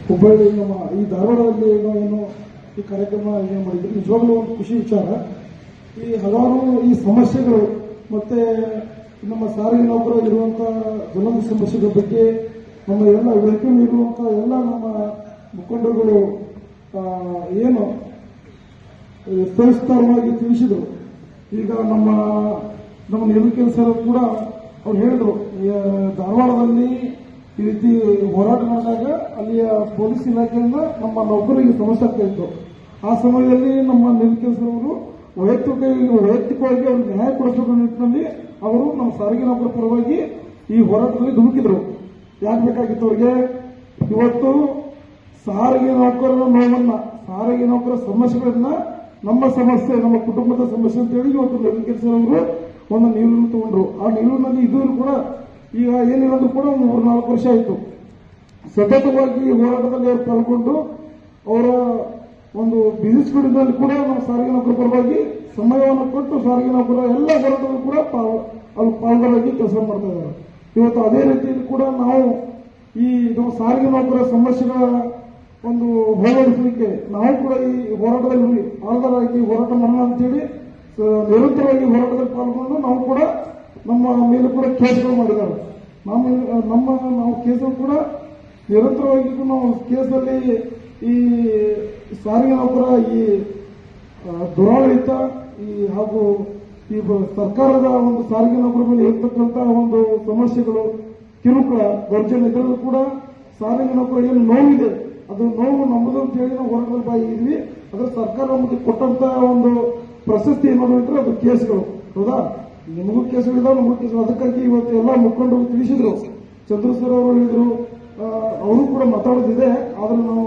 ಹುಬ್ಬಳ್ಳಿ ನಮ್ಮ ಈ ಧಾರವಾಡದಲ್ಲಿ ಏನು ಈ ಕಾರ್ಯಕ್ರಮ ಏನು ಮಾಡಿದ್ರು ನಿಜವಾಗ್ಲೂ ಒಂದು ಖುಷಿ ವಿಚಾರ. ಈ ಹಲವಾರು ಈ ಸಮಸ್ಯೆಗಳು ಮತ್ತೆ ನಮ್ಮ ಸಾರಿಗೆ ನೌಕರರು ಇರುವಂತಹ ಜ್ವಲಂತ ಸಮಸ್ಯೆಗಳ ಬಗ್ಗೆ ನಮ್ಮ ಎಲ್ಲ ವೆಲ್ಕಮ್ ಇರುವಂತಹ ಎಲ್ಲ ನಮ್ಮ ಮುಖಂಡರುಗಳು ಏನು ಸವಿಸ್ತಾರವಾಗಿ ತಿಳಿಸಿದರು. ಈಗ ನಮ್ಮ ನಿಲುಕೇನ್ ಸರ್ ಕೂಡ ಅವ್ರು ಹೇಳಿದ್ರು, ಧಾರವಾಡದಲ್ಲಿ ಈ ರೀತಿ ಹೋರಾಟ ಮಾಡಿದಾಗ ಅಲ್ಲಿಯ ಪೊಲೀಸ್ ಇಲಾಖೆಯಿಂದ ನಮ್ಮ ನೌಕರರಿಗೆ ಸಮಸ್ಯೆ ಆಗ್ತಾ ಇತ್ತು. ಆ ಸಮಯದಲ್ಲಿ ನಮ್ಮ ನಿಲುಕೇನ್ ಸರ್ ಅವರು ವೈಯಕ್ತಿಕವಾಗಿ ಅವ್ರಿಗೆ ನ್ಯಾಯ ಕೊಡಿಸೋ ನಿಟ್ಟಿನಲ್ಲಿ ಅವರು ನಮ್ಮ ಸಾರಿಗೆ ನೌಕರ ಪರವಾಗಿ ಈ ಹೋರಾಟದಲ್ಲಿ ಧುಮುಕಿದ್ರು. ಯಾಕೆ ಬೇಕಾಗಿತ್ತು ಅವ್ರಿಗೆ? ಇವತ್ತು ಸಾರಿಗೆ ನೌಕರರ ನೋವನ್ನ, ಸಾರಿಗೆ ನೌಕರ ಸಮಸ್ಯೆಗಳನ್ನ ನಮ್ಮ ಸಮಸ್ಯೆ, ನಮ್ಮ ಕುಟುಂಬದ ಸಮಸ್ಯೆ ಅಂತ ಹೇಳಿ ಇವತ್ತು ನಿಲುಕೇನ್ ಸರ್ ಅವರು ಒಂದು ನಿಲುವನ್ನು ತಗೊಂಡ್ರು. ಆ ನಿಲುವಿನಲ್ಲಿ ಇದುವರೆಗೂ ಕೂಡ ಈಗ ಏನಿರೋದು ಕೂಡ ಒಂದು 3-4 ವರ್ಷ ಆಯಿತು. ಸತತವಾಗಿ ಹೋರಾಟದಲ್ಲಿ ಅವರು ಪಾಲ್ಗೊಂಡು ಅವರ ಒಂದು ಬಿಸಿನೆಸ್ ಗಳಲ್ಲಿ ಕೂಡ ನಮ್ಮ ಸಾರಿಗೆ ನೌಕರ ಪರವಾಗಿ ಸಮಯವನ್ನು ಕೊಟ್ಟು ಸಾರಿಗೆ ನೌಕರ ಎಲ್ಲ ಹೋರಾಟಗಳು ಕೂಡ ಅಲ್ಲಿ ಪಾಲ್ಗೊಳ್ಳಾಗಿ ಕೆಲಸ ಮಾಡ್ತಾ ಇದ್ದಾರೆ. ಇವತ್ತು ಅದೇ ರೀತಿಯಲ್ಲಿ ಕೂಡ ನಾವು ಈ ನಮ್ಮ ಸಾರಿಗೆ ನೌಕರ ಸಮಸ್ಯೆಗಳ ಒಂದು ಹೋರಾಡಿಸಲಿಕ್ಕೆ ನಾವು ಕೂಡ ಈ ಹೋರಾಟದಲ್ಲಿ ಪಾಲ್ಗೊಳ್ಳಾಗಿ ಹೋರಾಟ ಮಾಡೋಣ ಅಂತೇಳಿ ನಿರಂತರವಾಗಿ ಹೋರಾಟದಲ್ಲಿ ಪಾಲ್ಗೊಂಡು ನಾವು ಕೂಡ ನಮ್ಮ ಮೇಲೆ ಕೂಡ ಕೇಸ್ಗಳು ಮಾಡಿದ್ದಾರೆ. ನಾವು ಕೇಸಲ್ಲಿ ಕೂಡ ನಿರಂತರವಾಗಿ ನಾವು ಕೇಸಲ್ಲಿ ಈ ಸಾರಿಗೆ ನೌಕರ ಈ ದುರಾಡಳಿತ ಹಾಗೂ ಈ ಸರ್ಕಾರದ ಒಂದು ಸಾರಿಗೆ ನೌಕರ ಮೇಲೆ ಇರ್ತಕ್ಕಂತಹ ಒಂದು ಸಮಸ್ಯೆಗಳು, ಕಿರುಕುಳ, ದೌರ್ಜನ್ಯ ಇದರಲ್ಲೂ ಕೂಡ ಸಾರಿಗೆ ನೌಕರ ಏನು ನೋವಿದೆ ಅದು ನೋವು ನಮ್ಮದು ಅಂತ ಹೇಳಿ ನಾವು ಹೋರಾಟದಲ್ಲಿ ಬಾಯಿದ್ವಿ. ಅದರ ಸರ್ಕಾರ ನಮಗೆ ಕೊಟ್ಟಂತಹ ಒಂದು ಪ್ರಶಸ್ತಿ ಏನಾದ್ರು ಇದ್ರೆ ಅದು ಕೇಸ್ಗಳು. ಹೌದಾ? ನಿಮಗೂ ಕೇಸುಗಳಿದಾವೆ, ನಮಗೂ ಕೇಸು. ಅದಕ್ಕಾಗಿ ಇವತ್ತು ಎಲ್ಲ ಮುಖಂಡರು ತಿಳಿಸಿದ್ರು. ಚಂದ್ರ ಸರ್ ಅವರು ಹೇಳಿದ್ರು, ಅವರು ಕೂಡ ಮಾತಾಡೋದಿದೆ. ಆದ್ರೆ ನಾವು